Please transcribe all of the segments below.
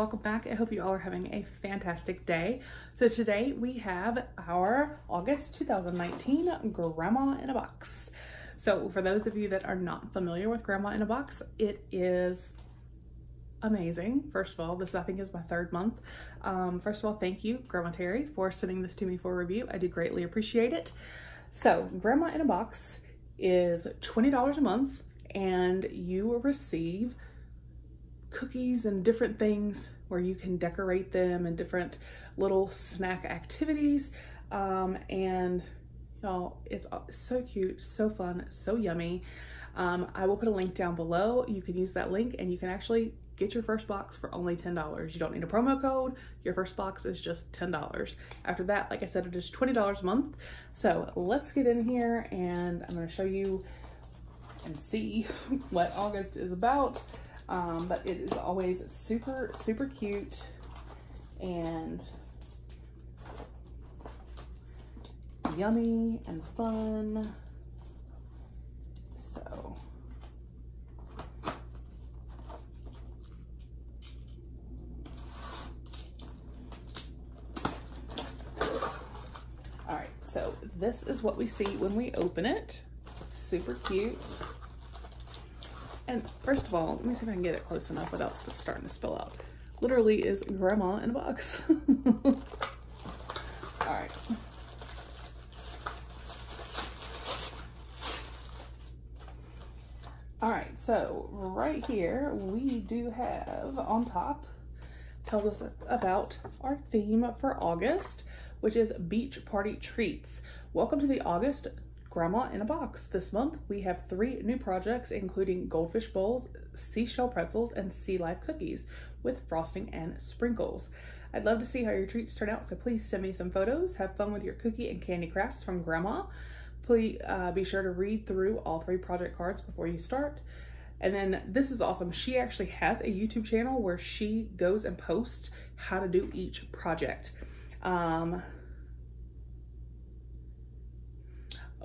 welcome back. I hope you all are having a fantastic day. So today we have our August 2019 Grandma in a Box. So for those of you that are not familiar with Grandma in a Box, it is amazing. First of all, this I think is my third month. First of all, thank you, Grandma Terry, for sending this to me for review. I do greatly appreciate it. So Grandma in a Box is $20 a month and you will receive cookies and different things where you can decorate them and different little snack activities. And y'all, it's so cute, so fun, so yummy. I will put a link down below. You can use that link and you can actually get your first box for only $10. You don't need a promo code. Your first box is just $10. After that, like I said, it is $20 a month. So let's get in here and I'm going to show you and see what August is about. But it is always super, super cute and yummy and fun. So all right, so this is what we see when we open it. Super cute. And first of all, let me see if I can get it close enough without stuff starting to spill out. Literally is Grandma in a Box. All right. All right, so right here we do have on top, tells us about our theme for August, which is beach party treats. Welcome to the August Grandma in a Box. This month we have 3 new projects, including goldfish bowls, seashell pretzels, and sea life cookies with frosting and sprinkles. I'd love to see how your treats turn out, so please send me some photos. Have fun with your cookie and candy crafts from Grandma. Please be sure to read through all 3 project cards before you start. And then this is awesome. She actually has a YouTube channel where she goes and posts how to do each project.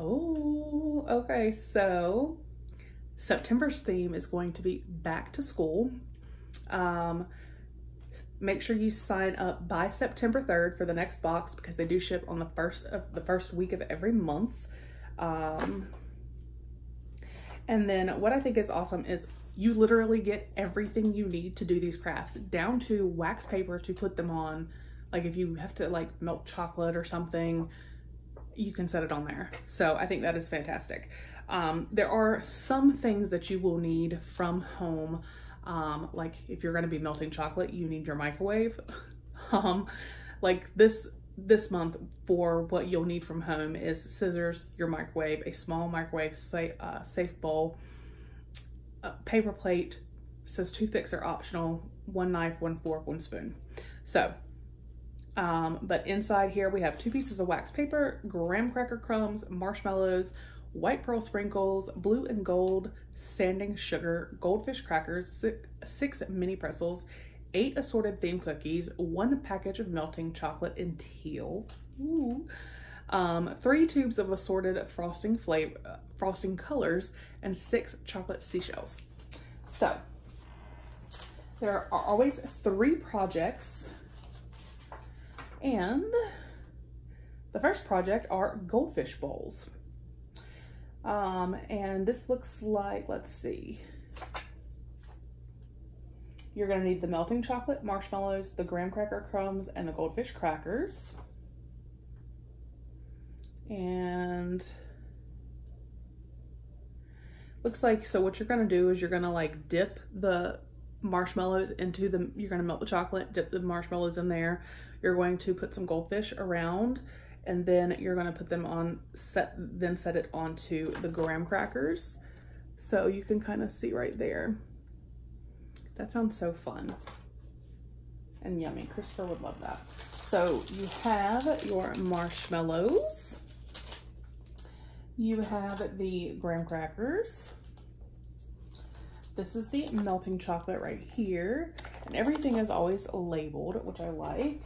Oh, okay, so September's theme is going to be back to school. Make sure you sign up by September 3rd for the next box because they do ship on the first week of every month. And then what I think is awesome is you literally get everything you need to do these crafts, down to wax paper to put them on. Like if you have to like melt chocolate or something, you can set it on there. So I think that is fantastic. There are some things that you will need from home. Like if you're gonna be melting chocolate, you need your microwave. Like this month for what you'll need from home is scissors, your microwave, a small microwave safe bowl, a paper plate, says toothpicks are optional, 1 knife, 1 fork, 1 spoon. So but inside here we have 2 pieces of wax paper, graham cracker crumbs, marshmallows, white pearl sprinkles, blue and gold sanding sugar, goldfish crackers, 6 mini pretzels, 8 assorted theme cookies, 1 package of melting chocolate in teal, ooh, 3 tubes of assorted frosting colors, and 6 chocolate seashells. So there are always 3 projects. And the first project are goldfish bowls. And this looks like, let's see. You're gonna need the melting chocolate, marshmallows, the graham cracker crumbs, and the goldfish crackers. And looks like, so what you're gonna do is you're gonna like dip the marshmallows into you're gonna melt the chocolate, dip the marshmallows in there. You're going to put some goldfish around and then you're gonna put them on, set it onto the graham crackers. So you can kind of see right there. That sounds so fun and yummy. Christopher would love that. So you have your marshmallows. You have the graham crackers. This is the melting chocolate right here. And everything is always labeled, which I like.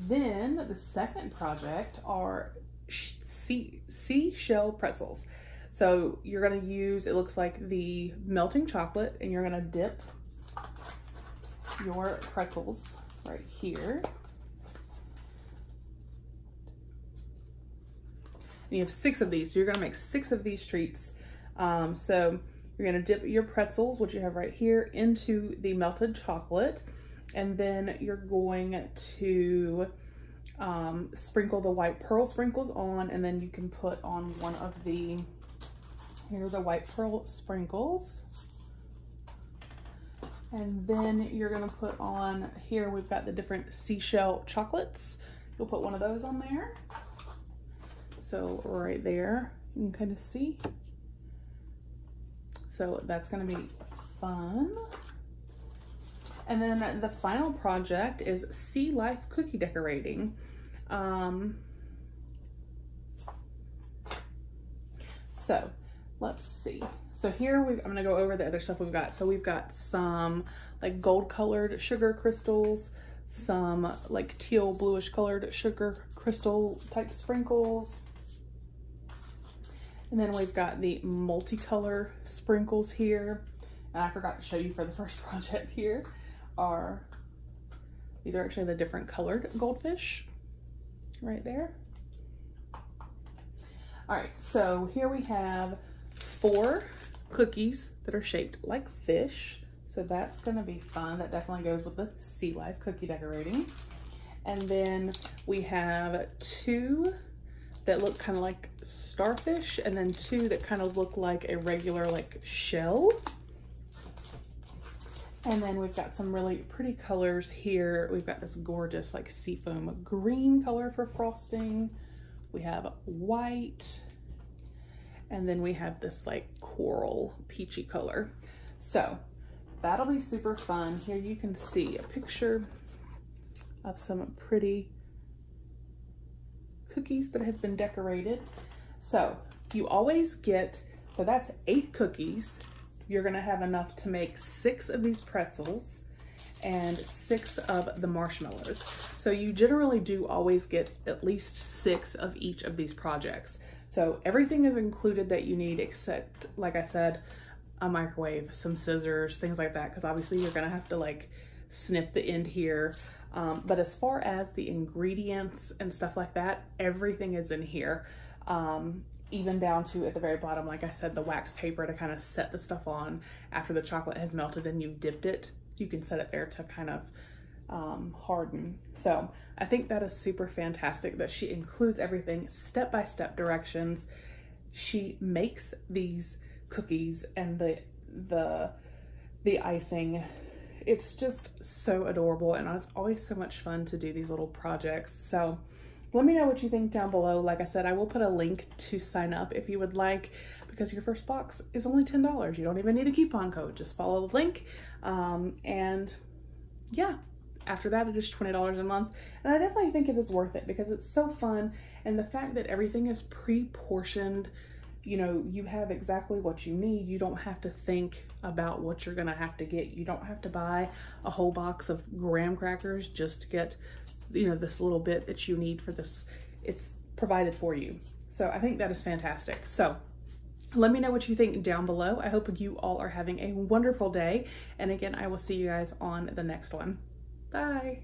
Then the second project are seashell pretzels. So you're gonna use, it looks like the melting chocolate, and you're gonna dip your pretzels right here. And you have 6 of these, so you're gonna make 6 of these treats. So you're gonna dip your pretzels, which you have right here, into the melted chocolate, and then you're going to sprinkle the white pearl sprinkles on, and then you can put on one of the, here are the white pearl sprinkles. And then you're gonna put on, here we've got the different seashell chocolates. You'll put one of those on there. So right there, you can kind of see. So that's gonna be fun. And then the final project is Sea Life cookie decorating. So let's see. So here I'm gonna go over the other stuff we've got. So we've got some like gold colored sugar crystals, some like teal bluish colored sugar crystal type sprinkles. And then we've got the multicolor sprinkles here. And I forgot to show you for the first project here these are actually the different colored goldfish right there. All right, so here we have 4 cookies that are shaped like fish. So that's gonna be fun. That definitely goes with the Sea Life cookie decorating. And then we have 2 that look kind of like starfish, and then 2 that kind of look like a regular like shell. And then we've got some really pretty colors here. We've got this gorgeous like seafoam green color for frosting. We have white, and then we have this like coral peachy color. So that'll be super fun. Here you can see a picture of some pretty cookies that have been decorated. So you always get, so that's 8 cookies. You're gonna have enough to make 6 of these pretzels and 6 of the marshmallows. So you generally do always get at least 6 of each of these projects. So everything is included that you need, except, like I said, a microwave, some scissors, things like that, because obviously you're gonna have to like snip the end here. But as far as the ingredients and stuff like that, everything is in here. Even down to at the very bottom, like I said, the wax paper to kind of set the stuff on after the chocolate has melted and you've dipped it. You can set it there to kind of harden. So I think that is super fantastic that she includes everything, step-by-step directions. She makes these cookies and the icing. It's just so adorable, and it's always so much fun to do these little projects. So let me know what you think down below. Like I said, I will put a link to sign up if you would like, because your first box is only $10. You don't even need a coupon code. Just follow the link. And yeah, after that, it is $20 a month. And I definitely think it is worth it because it's so fun. And the fact that everything is pre-portioned, you know, you have exactly what you need. You don't have to think about what you're gonna have to get. You don't have to buy a whole box of graham crackers just to get, you know, this little bit that you need for this. It's provided for you. So I think that is fantastic. So let me know what you think down below. I hope you all are having a wonderful day. And again, I will see you guys on the next one. Bye.